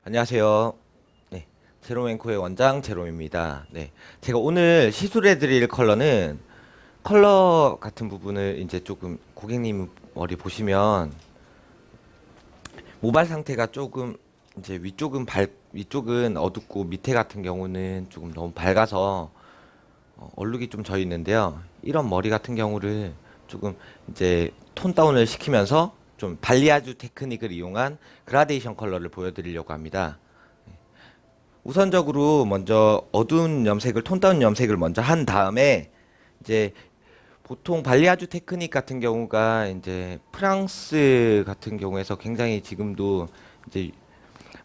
안녕하세요. 네, 제롬앤코의 원장 제롬입니다. 네, 제가 오늘 시술해드릴 컬러는 컬러 같은 부분을 이제 조금 고객님 머리 보시면 모발 상태가 조금 이제 위쪽은 어둡고 밑에 같은 경우는 조금 너무 밝아서 얼룩이 좀 져 있는데요. 이런 머리 같은 경우를 조금 이제 톤 다운을 시키면서 좀 발리아주 테크닉을 이용한 그라데이션 컬러를 보여드리려고 합니다. 우선적으로 먼저 어두운 염색을 톤 다운 염색을 먼저 한 다음에 이제 보통 발리아주 테크닉 같은 경우가 이제 프랑스 같은 경우에서 굉장히 지금도 이제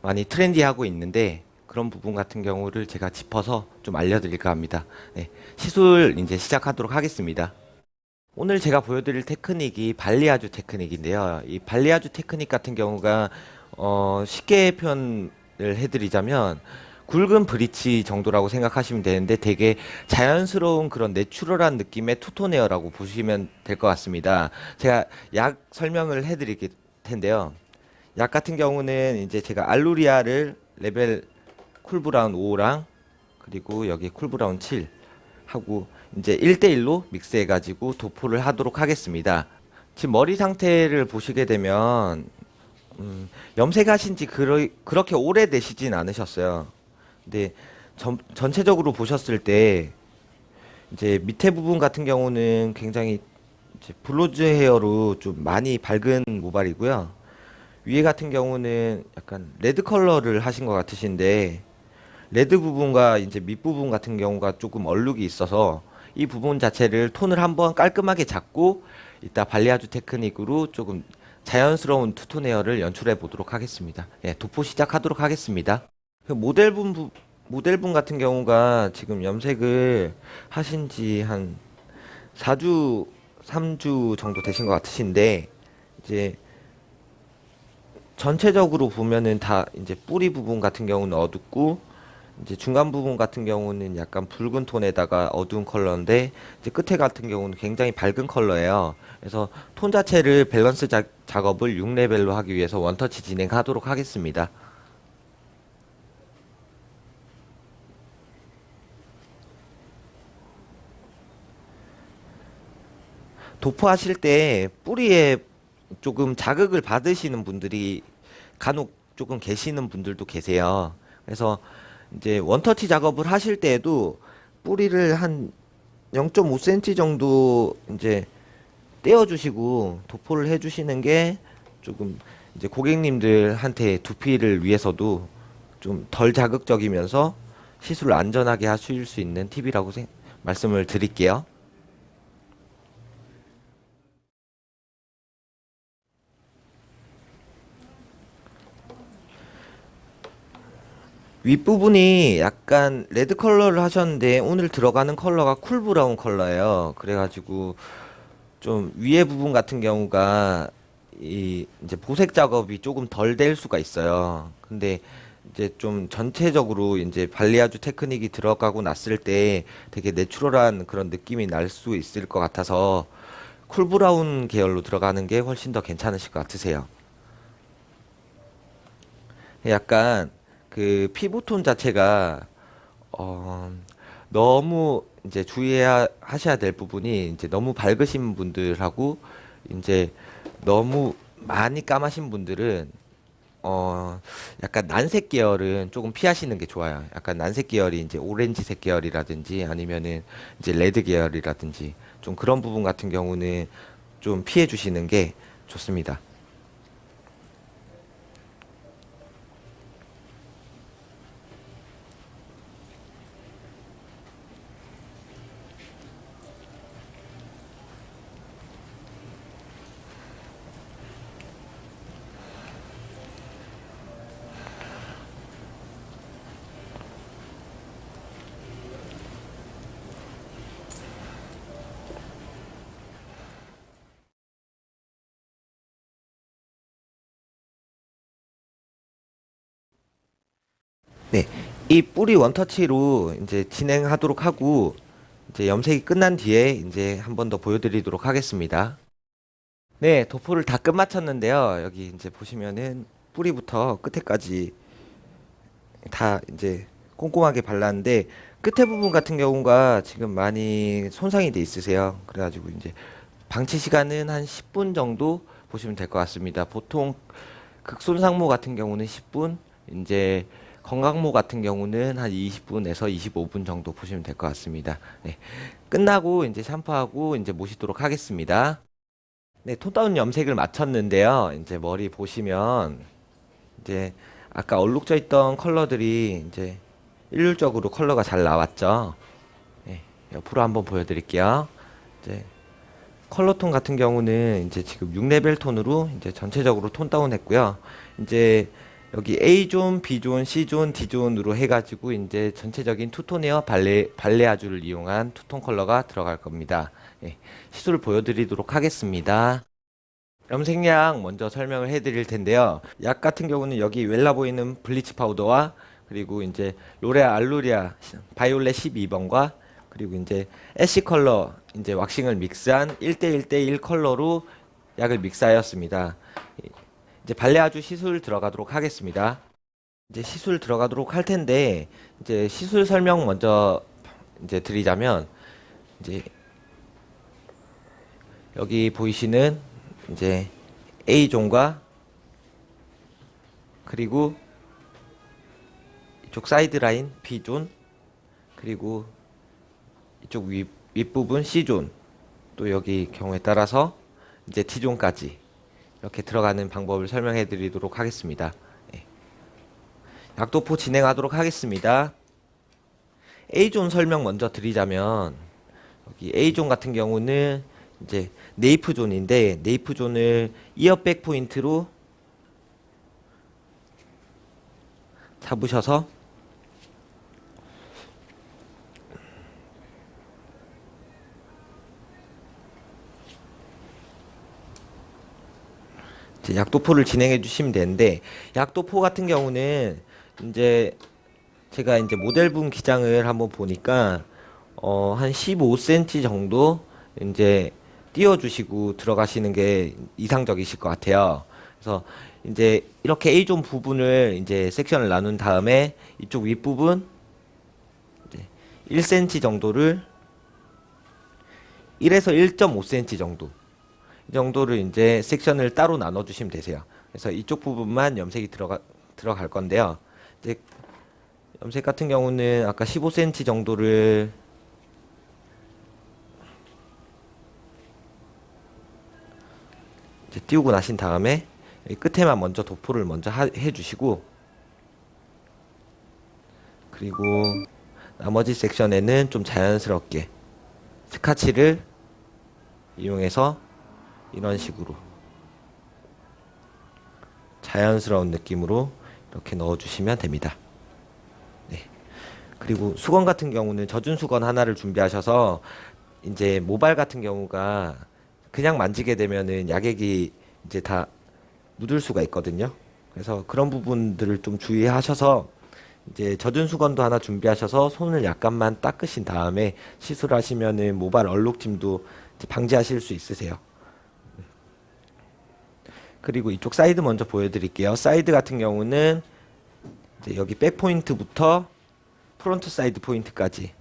많이 트렌디하고 있는데 그런 부분 같은 경우를 제가 짚어서 좀 알려드릴까 합니다. 네, 시술 이제 시작하도록 하겠습니다. 오늘 제가 보여드릴 테크닉이 발리아주 테크닉인데요. 이 발리아주 테크닉 같은 경우가 쉽게 표현을 해드리자면 굵은 브릿지 정도라고 생각하시면 되는데 되게 자연스러운 그런 내추럴한 느낌의 투톤 헤어라고 보시면 될 것 같습니다. 제가 약 설명을 해드릴 텐데요. 약 같은 경우는 이제 제가 알루리아를 레벨 쿨브라운 5랑 그리고 여기 쿨브라운 7 하고 이제 1대1로 믹스해 가지고 도포를 하도록 하겠습니다. 지금 머리 상태를 보시게 되면 염색하신 지 그렇게 오래되시진 않으셨어요. 근데 전체적으로 보셨을 때 이제 밑에 부분 같은 경우는 굉장히 이제 블로즈 헤어로 좀 많이 밝은 모발이고요. 위에 같은 경우는 약간 레드 컬러를 하신 것 같으신데 레드 부분과 이제 밑부분 같은 경우가 조금 얼룩이 있어서 이 부분 자체를 톤을 한번 깔끔하게 잡고 이따 발리아주 테크닉으로 조금 자연스러운 투톤 헤어를 연출해 보도록 하겠습니다. 예, 도포 시작하도록 하겠습니다. 그 모델분 같은 경우가 지금 염색을 하신 지 한 4주, 3주 정도 되신 것 같으신데 이제 전체적으로 보면은 다 이제 뿌리 부분 같은 경우는 어둡고 이제 중간 부분 같은 경우는 약간 붉은 톤에다가 어두운 컬러인데 이제 끝에 같은 경우는 굉장히 밝은 컬러예요. 그래서 톤 자체를 밸런스 작업을 6레벨로 하기 위해서 원터치 진행하도록 하겠습니다. 도포하실 때 뿌리에 조금 자극을 받으시는 분들이 간혹 조금 계시는 분들도 계세요. 그래서 이제 원터치 작업을 하실 때에도 뿌리를 한 0.5cm 정도 이제 떼어주시고 도포를 해주시는 게 조금 이제 고객님들한테 두피를 위해서도 좀 덜 자극적이면서 시술을 안전하게 하실 수 있는 팁이라고 말씀을 드릴게요. 윗부분이 약간 레드 컬러를 하셨는데 오늘 들어가는 컬러가 쿨 브라운 컬러예요. 그래가지고 좀 위에 부분 같은 경우가 이 이제 보색 작업이 조금 덜 될 수가 있어요. 근데 이제 좀 전체적으로 이제 발리아주 테크닉이 들어가고 났을 때 되게 내추럴한 그런 느낌이 날 수 있을 것 같아서 쿨 브라운 계열로 들어가는 게 훨씬 더 괜찮으실 것 같으세요. 약간 그 피부톤 자체가 어 너무 이제 주의해야 하셔야 될 부분이 이제 너무 밝으신 분들하고 이제 너무 많이 까마신 분들은 약간 난색 계열은 조금 피하시는 게 좋아요. 약간 난색 계열이 이제 오렌지색 계열이라든지 아니면은 이제 레드 계열이라든지 좀 그런 부분 같은 경우는 좀 피해 주시는 게 좋습니다. 네. 이 뿌리 원터치로 이제 진행하도록 하고 이제 염색이 끝난 뒤에 이제 한 번 더 보여드리도록 하겠습니다. 네, 도포를 다 끝마쳤는데요. 여기 이제 보시면은 뿌리부터 끝에까지 다 이제 꼼꼼하게 발랐는데 끝에 부분 같은 경우가 지금 많이 손상이 돼 있으세요. 그래가지고 이제 방치 시간은 한 10분 정도 보시면 될 것 같습니다. 보통 극손상모 같은 경우는 10분, 이제 건강모 같은 경우는 한 20분에서 25분 정도 보시면 될 것 같습니다. 네. 끝나고 이제 샴푸하고 이제 모시도록 하겠습니다. 네, 톤다운 염색을 마쳤는데요. 이제 머리 보시면 이제 아까 얼룩져 있던 컬러들이 이제 일률적으로 컬러가 잘 나왔죠. 네, 옆으로 한번 보여드릴게요. 이제 컬러 톤 같은 경우는 이제 지금 6레벨 톤으로 이제 전체적으로 톤 다운 했고요. 이제 여기 A존, B존, C존, D존으로 해가지고 이제 전체적인 투톤 에어 발레아주를 이용한 투톤 컬러가 들어갈 겁니다. 예, 시술을 보여드리도록 하겠습니다. 염색약 먼저 설명을 해드릴 텐데요. 약 같은 경우는 여기 웰라 보이는 블리치 파우더와 그리고 이제 로레아 알루리아 바이올렛 12번과 그리고 이제 애쉬 컬러 이제 왁싱을 믹스한 1대1대1 컬러로 약을 믹스하였습니다. 이제 발레아주 시술 들어가도록 하겠습니다. 이제 시술 들어가도록 할 텐데 이제 시술 설명 먼저 이제 드리자면 이제 여기 보이시는 이제 A존과 그리고 이쪽 사이드 라인 B존 그리고 이쪽 윗부분 C존 또 여기 경우에 따라서 이제 D존까지 이렇게 들어가는 방법을 설명해 드리도록 하겠습니다. 예. 약도포 진행하도록 하겠습니다. A존 설명 먼저 드리자면 여기 A존 같은 경우는 이제 네이프 존인데 네이프 존을 이어백 포인트로 잡으셔서 이제 약도포를 진행해 주시면 되는데 약도포 같은 경우는 이제 제가 이제 모델분 기장을 한번 보니까 한 15cm 정도 이제 띄워주시고 들어가시는 게 이상적이실 것 같아요. 그래서 이제 이렇게 A존 부분을 이제 섹션을 나눈 다음에 이쪽 윗부분 이제 1cm 정도를 1에서 1.5cm 정도 이 정도를 이제 섹션을 따로 나눠 주시면 되세요. 그래서 이쪽 부분만 염색이 들어갈 건데요. 이제 염색 같은 경우는 아까 15cm 정도를 이제 띄우고 나신 다음에 끝에만 먼저 도포를 먼저 해주시고 그리고 나머지 섹션에는 좀 자연스럽게 스카치를 이용해서 이런 식으로 자연스러운 느낌으로 이렇게 넣어주시면 됩니다. 네. 그리고 수건 같은 경우는 젖은 수건 하나를 준비하셔서 이제 모발 같은 경우가 그냥 만지게 되면은 약액이 이제 다 묻을 수가 있거든요. 그래서 그런 부분들을 좀 주의하셔서 이제 젖은 수건도 하나 준비하셔서 손을 약간만 닦으신 다음에 시술하시면은 모발 얼룩짐도 이제 방지하실 수 있으세요. 그리고 이쪽 사이드 먼저 보여드릴게요. 사이드 같은 경우는 이제 여기 백 포인트부터 프론트 사이드 포인트까지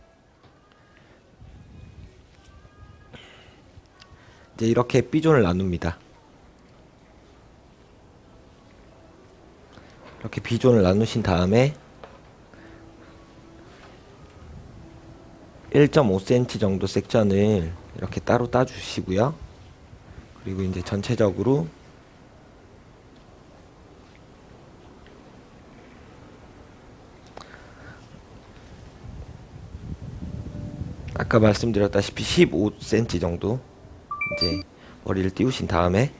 이제 이렇게 B존을 나눕니다. 이렇게 B존을 나누신 다음에 1.5cm 정도 섹션을 이렇게 따로 따주시고요. 그리고 이제 전체적으로 아까 말씀드렸다시피 15cm 정도 이제 머리를 띄우신 다음에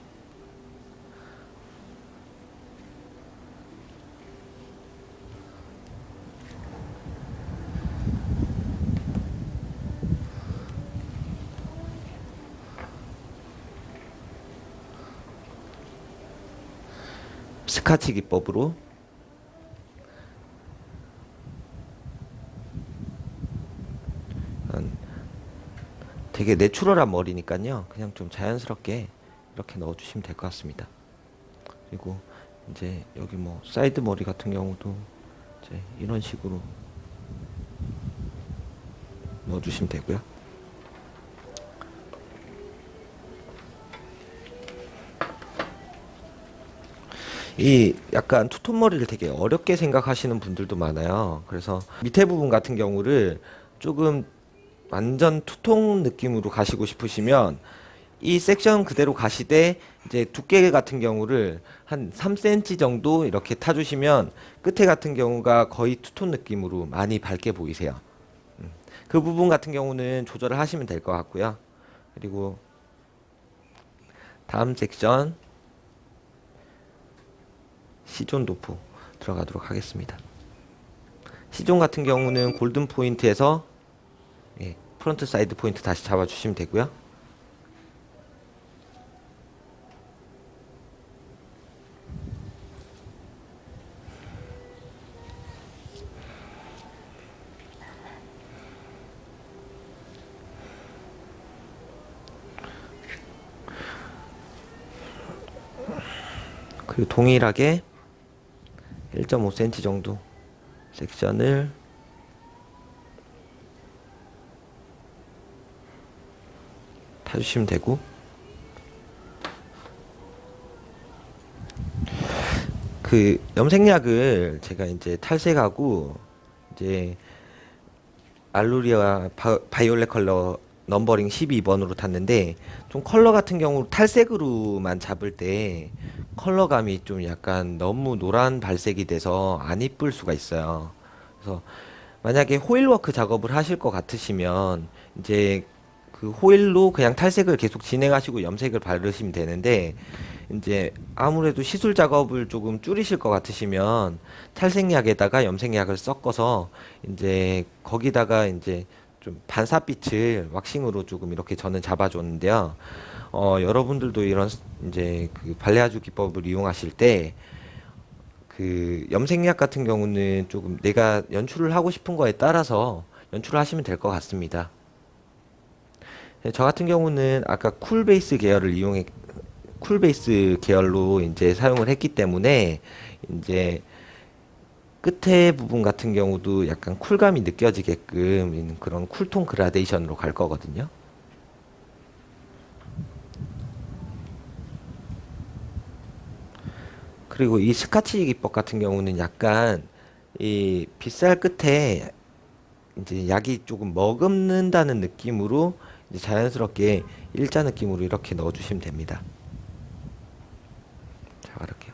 스카치 기법으로 되게 내추럴한 머리니까요. 그냥 좀 자연스럽게 이렇게 넣어주시면 될 것 같습니다. 그리고 이제 여기 뭐 사이드 머리 같은 경우도 이제 이런 식으로 넣어주시면 되고요. 이 약간 투톤 머리를 되게 어렵게 생각하시는 분들도 많아요. 그래서 밑에 부분 같은 경우를 조금 완전 투톤 느낌으로 가시고 싶으시면 이 섹션 그대로 가시되 이제 두께 같은 경우를 한 3cm 정도 이렇게 타주시면 끝에 같은 경우가 거의 투톤 느낌으로 많이 밝게 보이세요. 그 부분 같은 경우는 조절을 하시면 될 것 같고요. 그리고 다음 섹션 C존 도프 들어가도록 하겠습니다. C존 같은 경우는 골든 포인트에서 프론트 사이드 포인트 다시 잡아주시면 되고요. 그리고 동일하게 1.5cm 정도 섹션을 타주시면 되고, 그 염색약을 제가 이제 탈색하고 이제 알루리아 바이올렛 컬러 넘버링 12번으로 탔는데, 좀 컬러 같은 경우 탈색으로만 잡을 때 컬러감이 좀 약간 너무 노란 발색이 돼서 안 이쁠 수가 있어요. 그래서 만약에 호일워크 작업을 하실 것 같으시면 이제 그 호일로 그냥 탈색을 계속 진행하시고 염색을 바르시면 되는데, 이제 아무래도 시술 작업을 조금 줄이실 것 같으시면 탈색약에다가 염색약을 섞어서 이제 거기다가 이제 좀 반사빛을 왁싱으로 조금 이렇게 저는 잡아줬는데요. 여러분들도 이런 이제 그 발레아주 기법을 이용하실 때 그 염색약 같은 경우는 조금 내가 연출을 하고 싶은 거에 따라서 연출을 하시면 될 것 같습니다. 저 같은 경우는 아까 쿨베이스 계열로 이제 사용을 했기 때문에 이제 끝에 부분 같은 경우도 약간 쿨감이 느껴지게끔 있는 그런 쿨톤 그라데이션으로 갈 거거든요. 그리고 이 스카치 기법 같은 경우는 약간 이 빗살 끝에 이제 약이 조금 머금는다는 느낌으로 이제 자연스럽게 일자 느낌으로 이렇게 넣어주시면 됩니다. 자, 이렇게요.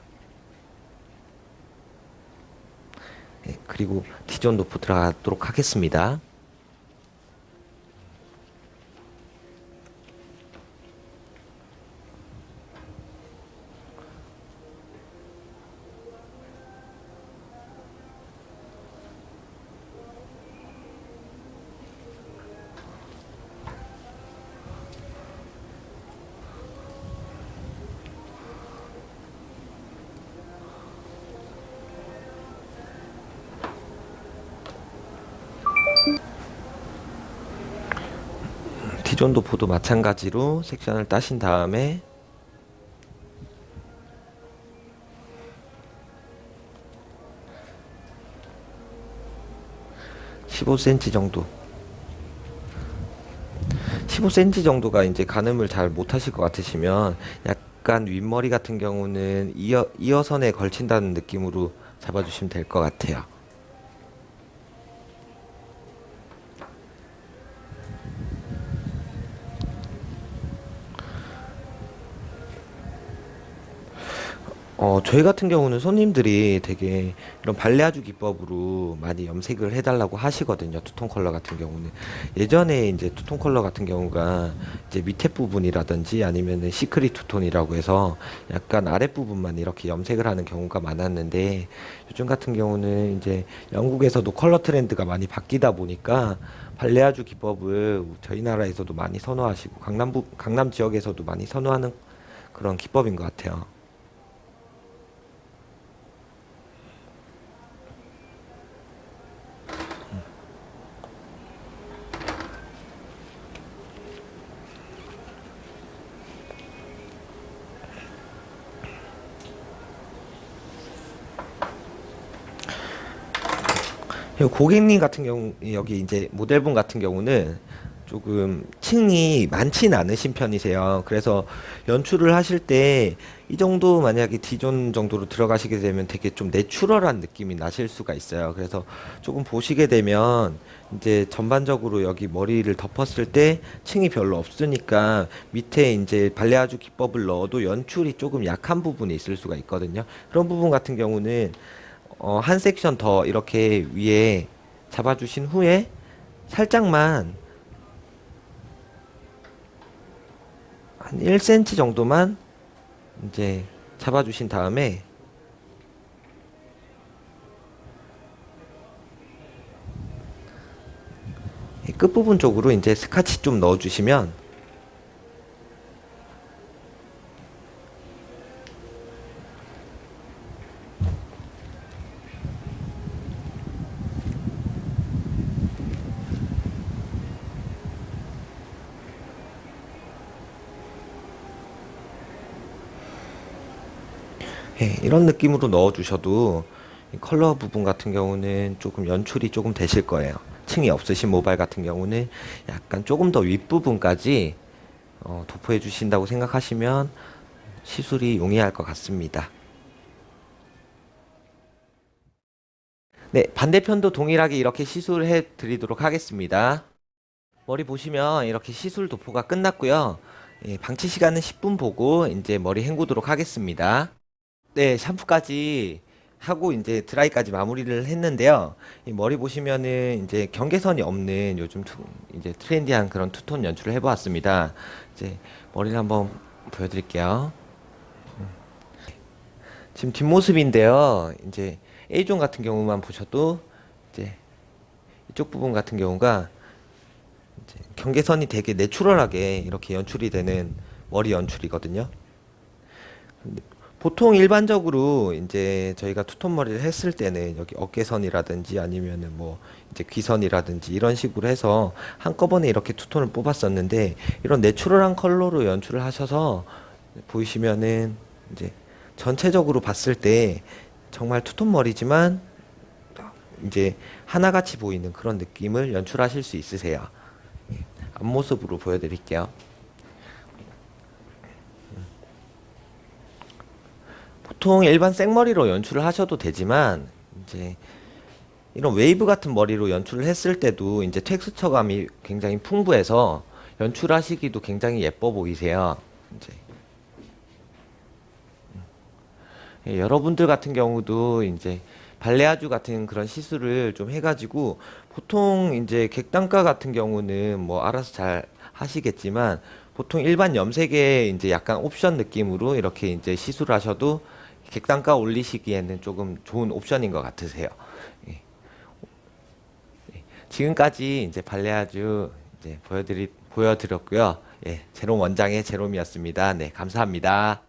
네, 그리고 D존 도프 들어가도록 하겠습니다. D존 도프도 마찬가지로 섹션을 따신 다음에 15cm 정도 15cm 정도가 이제 가늠을 잘 못하실 것 같으시면 약간 윗머리 같은 경우는 이어선에 걸친다는 느낌으로 잡아주시면 될 것 같아요. 저희 같은 경우는 손님들이 되게 이런 발레아주 기법으로 많이 염색을 해달라고 하시거든요. 투톤 컬러 같은 경우는. 예전에 이제 투톤 컬러 같은 경우가 이제 밑에 부분이라든지 아니면은 시크릿 투톤이라고 해서 약간 아랫부분만 이렇게 염색을 하는 경우가 많았는데, 요즘 같은 경우는 이제 영국에서도 컬러 트렌드가 많이 바뀌다 보니까 발레아주 기법을 저희 나라에서도 많이 선호하시고 강남 지역에서도 많이 선호하는 그런 기법인 것 같아요. 그리고 고객님 같은 경우, 여기 이제 모델분 같은 경우는 조금 층이 많진 않으신 편이세요. 그래서 연출을 하실 때 이 정도 만약에 D존 정도로 들어가시게 되면 되게 좀 내추럴한 느낌이 나실 수가 있어요. 그래서 조금 보시게 되면 이제 전반적으로 여기 머리를 덮었을 때 층이 별로 없으니까 밑에 이제 발레아주 기법을 넣어도 연출이 조금 약한 부분이 있을 수가 있거든요. 그런 부분 같은 경우는 한 섹션 더 이렇게 위에 잡아주신 후에 살짝만 한 1cm 정도만 이제 잡아주신 다음에 이 끝부분 쪽으로 이제 스카치 좀 넣어주시면 이런 느낌으로 넣어주셔도 이 컬러 부분 같은 경우는 조금 연출이 조금 되실 거예요. 층이 없으신 모발 같은 경우는 약간 조금 더 윗부분까지 도포해 주신다고 생각하시면 시술이 용이할 것 같습니다. 네, 반대편도 동일하게 이렇게 시술해 드리도록 하겠습니다. 머리 보시면 이렇게 시술 도포가 끝났고요. 예, 방치 시간은 10분 보고 이제 머리 헹구도록 하겠습니다. 네, 샴푸까지 하고 이제 드라이까지 마무리를 했는데요. 이 머리 보시면은 이제 경계선이 없는 요즘 이제 트렌디한 그런 투톤 연출을 해보았습니다. 이제 머리를 한번 보여드릴게요. 지금 뒷모습인데요. 이제 A존 같은 경우만 보셔도 이제 이쪽 부분 같은 경우가 이제 경계선이 되게 내추럴하게 이렇게 연출이 되는 머리 연출이거든요. 보통 일반적으로 이제 저희가 투톤 머리를 했을 때는 여기 어깨선이라든지 아니면은 뭐 이제 귀선이라든지 이런 식으로 해서 한꺼번에 이렇게 투톤을 뽑았었는데 이런 내추럴한 컬러로 연출을 하셔서 보이시면은 이제 전체적으로 봤을 때 정말 투톤 머리지만 이제 하나같이 보이는 그런 느낌을 연출하실 수 있으세요. 앞모습으로 보여드릴게요. 보통 일반 생머리로 연출을 하셔도 되지만 이제 이런 웨이브 같은 머리로 연출을 했을 때도 이제 텍스처감이 굉장히 풍부해서 연출하시기도 굉장히 예뻐 보이세요. 이제 여러분들 같은 경우도 이제 발레아주 같은 그런 시술을 좀 해가지고 보통 이제 객단가 같은 경우는 뭐 알아서 잘 하시겠지만 보통 일반 염색에 이제 약간 옵션 느낌으로 이렇게 이제 시술하셔도 객단가 올리시기에는 조금 좋은 옵션인 것 같으세요. 예. 지금까지 이제 발레아주 이제 보여드렸고요. 예, 제롬 원장의 제롬이었습니다. 네, 감사합니다.